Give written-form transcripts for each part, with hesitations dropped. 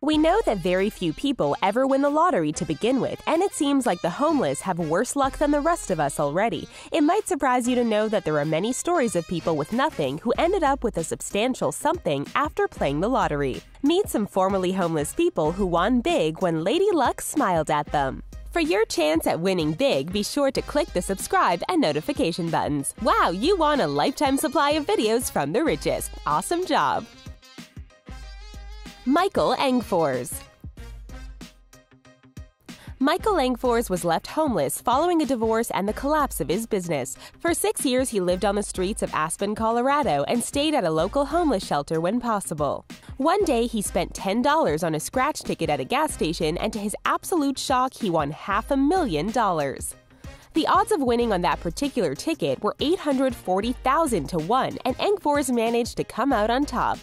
We know that very few people ever win the lottery to begin with, and it seems like the homeless have worse luck than the rest of us already. It might surprise you to know that there are many stories of people with nothing who ended up with a substantial something after playing the lottery. Meet some formerly homeless people who won big when Lady Luck smiled at them. For your chance at winning big, be sure to click the subscribe and notification buttons. Wow, you won a lifetime supply of videos from TheRichest. Awesome job! Michael Engfors. Michael Engfors was left homeless following a divorce and the collapse of his business. For 6 years, he lived on the streets of Aspen, Colorado, and stayed at a local homeless shelter when possible. One day, he spent $10 on a scratch ticket at a gas station, and to his absolute shock, he won $500,000. The odds of winning on that particular ticket were 840,000 to 1, and Engfors managed to come out on top.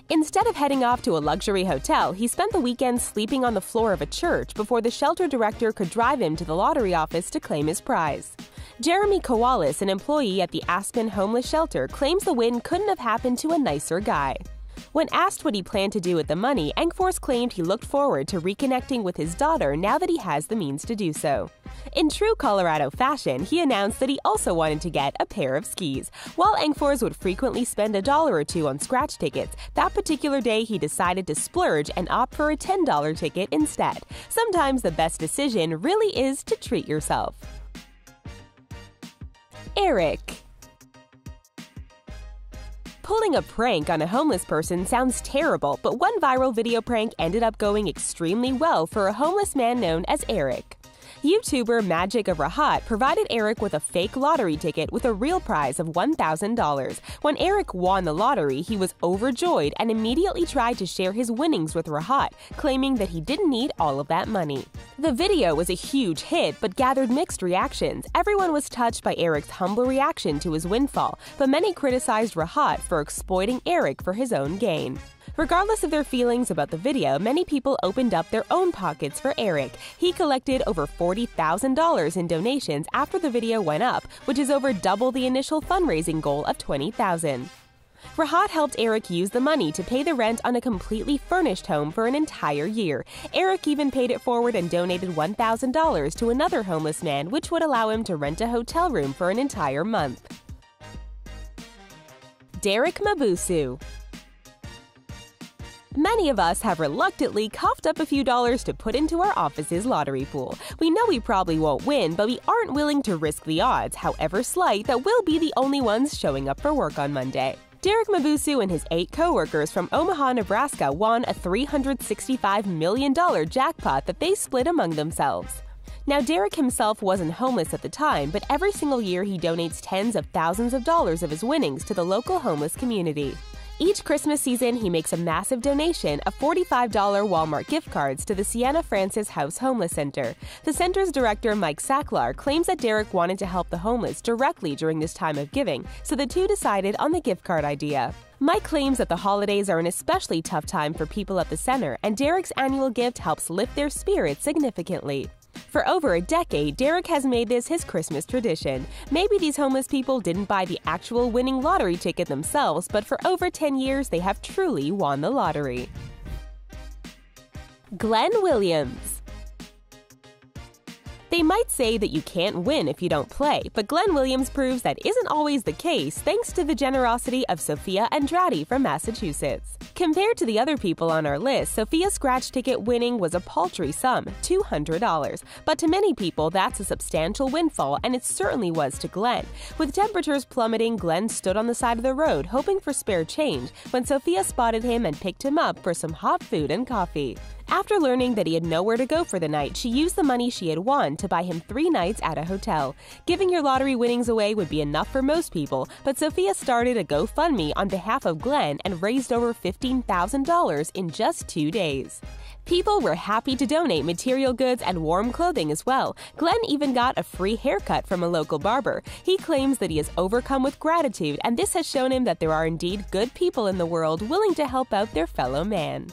Instead of heading off to a luxury hotel, he spent the weekend sleeping on the floor of a church before the shelter director could drive him to the lottery office to claim his prize. Jeremy Kowalis, an employee at the Aspen homeless shelter, claims the win couldn't have happened to a nicer guy. When asked what he planned to do with the money, Engfors claimed he looked forward to reconnecting with his daughter now that he has the means to do so. In true Colorado fashion, he announced that he also wanted to get a pair of skis. While Engfors would frequently spend $1 or $2 on scratch tickets, that particular day he decided to splurge and opt for a $10 ticket instead. Sometimes the best decision really is to treat yourself. Eric. Pulling a prank on a homeless person sounds terrible, but one viral video prank ended up going extremely well for a homeless man known as Eric. YouTuber Magic of Rahat provided Eric with a fake lottery ticket with a real prize of $1,000. When Eric won the lottery, he was overjoyed and immediately tried to share his winnings with Rahat, claiming that he didn't need all of that money. The video was a huge hit but gathered mixed reactions. Everyone was touched by Eric's humble reaction to his windfall, but many criticized Rahat for exploiting Eric for his own gain. Regardless of their feelings about the video, many people opened up their own pockets for Eric. He collected over $40,000 in donations after the video went up, which is over double the initial fundraising goal of $20,000. Rahat helped Eric use the money to pay the rent on a completely furnished home for an entire year. Eric even paid it forward and donated $1,000 to another homeless man, which would allow him to rent a hotel room for an entire month. Maboussou. Many of us have reluctantly coughed up a few dollars to put into our office's lottery pool. We know we probably won't win, but we aren't willing to risk the odds, however slight, that we'll be the only ones showing up for work on Monday. Maboussou and his 8 co-workers from Omaha, Nebraska won a $365 million jackpot that they split among themselves. Now, Derek himself wasn't homeless at the time, but every single year he donates tens of thousands of dollars of his winnings to the local homeless community. Each Christmas season, he makes a massive donation of $45 Walmart gift cards to the Sienna Francis House Homeless Center. The center's director, Mike Sacklar, claims that Derek wanted to help the homeless directly during this time of giving, so the two decided on the gift card idea. Mike claims that the holidays are an especially tough time for people at the center, and Derek's annual gift helps lift their spirits significantly. For over a decade, Derek has made this his Christmas tradition. Maybe these homeless people didn't buy the actual winning lottery ticket themselves, but for over 10 years, they have truly won the lottery. Glenn Williams. They might say that you can't win if you don't play, but Glenn Williams proves that isn't always the case thanks to the generosity of Sophia Andrade from Massachusetts. Compared to the other people on our list, Sophia's scratch ticket winning was a paltry sum, $200. But to many people, that's a substantial windfall, and it certainly was to Glenn. With temperatures plummeting, Glenn stood on the side of the road hoping for spare change when Sophia spotted him and picked him up for some hot food and coffee. After learning that he had nowhere to go for the night, she used the money she had won to buy him 3 nights at a hotel. Giving your lottery winnings away would be enough for most people, but Sophia started a GoFundMe on behalf of Glenn and raised over $15,000 in just 2 days. People were happy to donate material goods and warm clothing as well. Glenn even got a free haircut from a local barber. He claims that he is overcome with gratitude, and this has shown him that there are indeed good people in the world willing to help out their fellow man.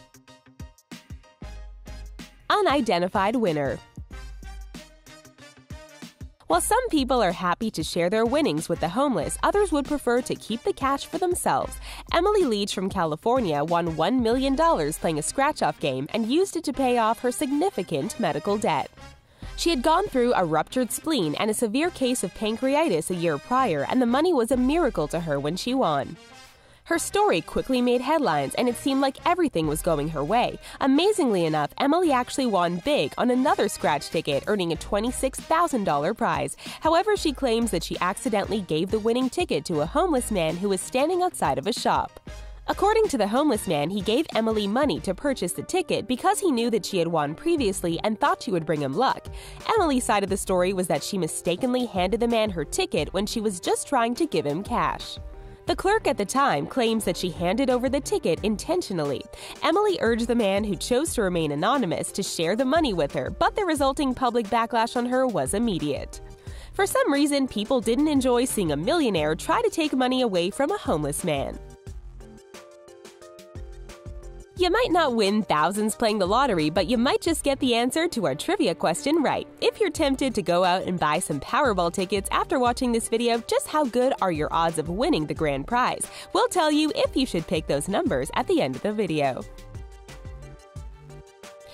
Unidentified winner. While some people are happy to share their winnings with the homeless, others would prefer to keep the cash for themselves. Emily Leach from California won $1 million playing a scratch-off game and used it to pay off her significant medical debt. She had gone through a ruptured spleen and a severe case of pancreatitis a year prior, and the money was a miracle to her when she won. Her story quickly made headlines, and it seemed like everything was going her way. Amazingly enough, Emily actually won big on another scratch ticket, earning a $26,000 prize. However, she claims that she accidentally gave the winning ticket to a homeless man who was standing outside of a shop. According to the homeless man, he gave Emily money to purchase the ticket because he knew that she had won previously and thought she would bring him luck. Emily's side of the story was that she mistakenly handed the man her ticket when she was just trying to give him cash. The clerk at the time claims that she handed over the ticket intentionally. Emily urged the man, who chose to remain anonymous, to share the money with her, but the resulting public backlash on her was immediate. For some reason, people didn't enjoy seeing a millionaire try to take money away from a homeless man. You might not win thousands playing the lottery, but you might just get the answer to our trivia question right. If you're tempted to go out and buy some Powerball tickets after watching this video, just how good are your odds of winning the grand prize? We'll tell you if you should pick those numbers at the end of the video.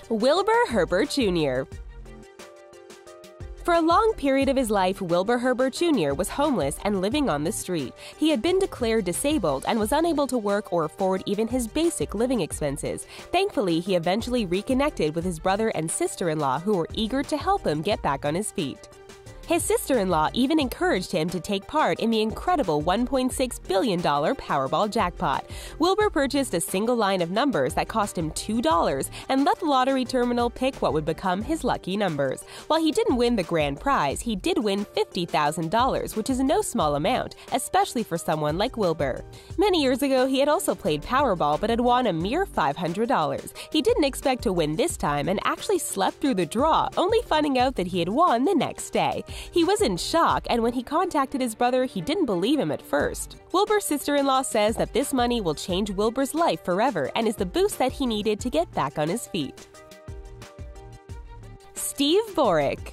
Wilbur Herbert Jr. For a long period of his life, Wilbur Herbert Jr. was homeless and living on the street. He had been declared disabled and was unable to work or afford even his basic living expenses. Thankfully, he eventually reconnected with his brother and sister-in-law, who were eager to help him get back on his feet. His sister-in-law even encouraged him to take part in the incredible $1.6 billion Powerball jackpot. Wilbur purchased a single line of numbers that cost him $2 and let the lottery terminal pick what would become his lucky numbers. While he didn't win the grand prize, he did win $50,000, which is no small amount, especially for someone like Wilbur. Many years ago, he had also played Powerball but had won a mere $500. He didn't expect to win this time and actually slept through the draw, only finding out that he had won the next day. He was in shock, and when he contacted his brother, he didn't believe him at first. Wilbur's sister-in-law says that this money will change Wilbur's life forever and is the boost that he needed to get back on his feet. Steve Borik.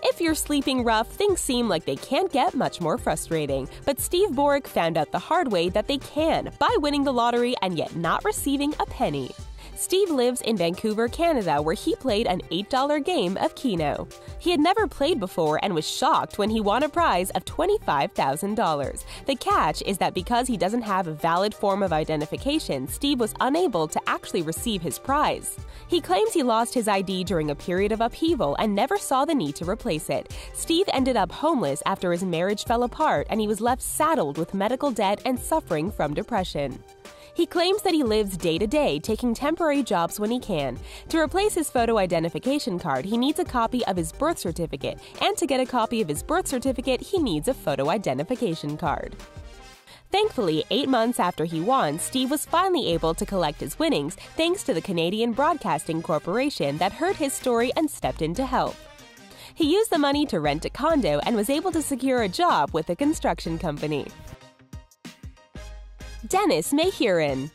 If you're sleeping rough, things seem like they can't get much more frustrating. But Steve Borik found out the hard way that they can, by winning the lottery and yet not receiving a penny. Steve lives in Vancouver, Canada, where he played an $8 game of Keno. He had never played before and was shocked when he won a prize of $25,000. The catch is that because he doesn't have a valid form of identification, Steve was unable to actually receive his prize. He claims he lost his ID during a period of upheaval and never saw the need to replace it. Steve ended up homeless after his marriage fell apart, and he was left saddled with medical debt and suffering from depression. He claims that he lives day to day, taking temporary jobs when he can. To replace his photo identification card, he needs a copy of his birth certificate, and to get a copy of his birth certificate, he needs a photo identification card. Thankfully, 8 months after he won, Steve was finally able to collect his winnings thanks to the Canadian Broadcasting Corporation that heard his story and stepped in to help. He used the money to rent a condo and was able to secure a job with a construction company. Mahurin.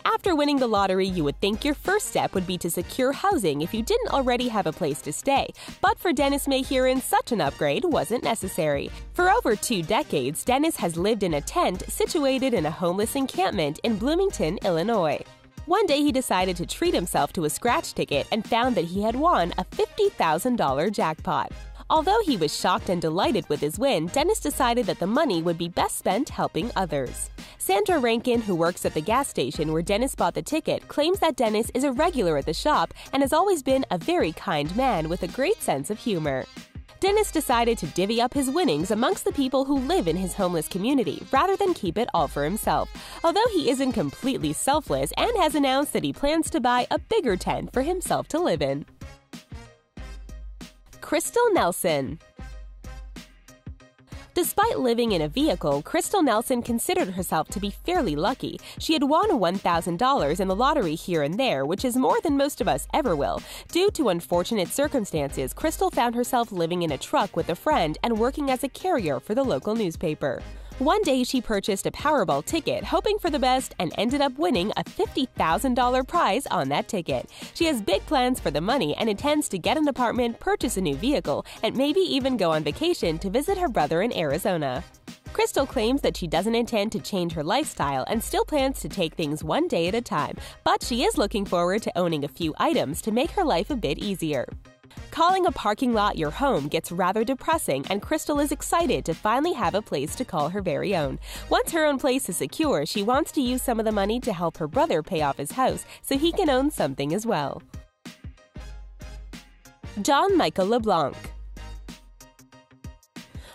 After winning the lottery, you would think your first step would be to secure housing if you didn't already have a place to stay. But for Mahurin, such an upgrade wasn't necessary. For over 2 decades, Dennis has lived in a tent situated in a homeless encampment in Bloomington, Illinois. One day he decided to treat himself to a scratch ticket and found that he had won a $50,000 jackpot. Although he was shocked and delighted with his win, Dennis decided that the money would be best spent helping others. Sandra Rankin, who works at the gas station where Dennis bought the ticket, claims that Dennis is a regular at the shop and has always been a very kind man with a great sense of humor. Dennis decided to divvy up his winnings amongst the people who live in his homeless community, rather than keep it all for himself. Although he isn't completely selfless and has announced that he plans to buy a bigger tent for himself to live in. Crystal Nelson. Despite living in a vehicle, Crystal Nelson considered herself to be fairly lucky. She had won $1,000 in the lottery here and there, which is more than most of us ever will. Due to unfortunate circumstances, Crystal found herself living in a truck with a friend and working as a carrier for the local newspaper. One day she purchased a Powerball ticket, hoping for the best, and ended up winning a $50,000 prize on that ticket. She has big plans for the money and intends to get an apartment, purchase a new vehicle, and maybe even go on vacation to visit her brother in Arizona. Crystal claims that she doesn't intend to change her lifestyle and still plans to take things one day at a time, but she is looking forward to owning a few items to make her life a bit easier. Calling a parking lot your home gets rather depressing, and Crystal is excited to finally have a place to call her very own. Once her own place is secure, she wants to use some of the money to help her brother pay off his house so he can own something as well. John Michael LeBlanc.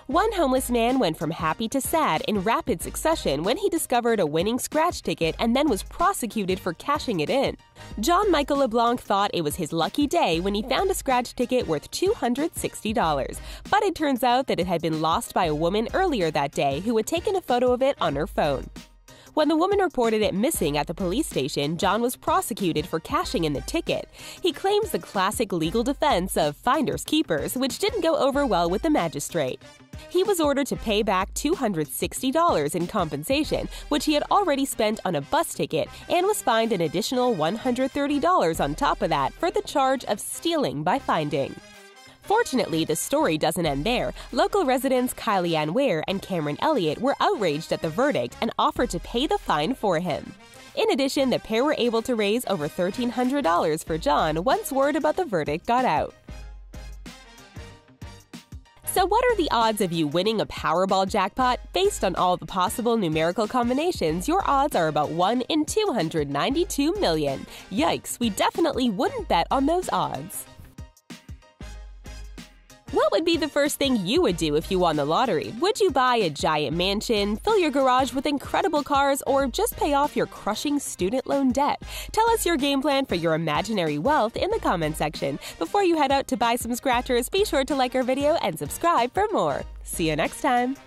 One homeless man went from happy to sad in rapid succession when he discovered a winning scratch ticket and then was prosecuted for cashing it in. John Michael LeBlanc thought it was his lucky day when he found a scratch ticket worth $260, but it turns out that it had been lost by a woman earlier that day who had taken a photo of it on her phone. When the woman reported it missing at the police station, John was prosecuted for cashing in the ticket. He claims the classic legal defense of finders keepers, which didn't go over well with the magistrate. He was ordered to pay back $260 in compensation, which he had already spent on a bus ticket, and was fined an additional $130 on top of that for the charge of stealing by finding. Fortunately, the story doesn't end there. Local residents Kylie Ann Ware and Cameron Elliott were outraged at the verdict and offered to pay the fine for him. In addition, the pair were able to raise over $1,300 for John once word about the verdict got out. So what are the odds of you winning a Powerball jackpot? Based on all the possible numerical combinations, your odds are about 1 in 292 million. Yikes, we definitely wouldn't bet on those odds. What would be the first thing you would do if you won the lottery? Would you buy a giant mansion, fill your garage with incredible cars, or just pay off your crushing student loan debt? Tell us your game plan for your imaginary wealth in the comment section. Before you head out to buy some scratchers, be sure to like our video and subscribe for more. See you next time!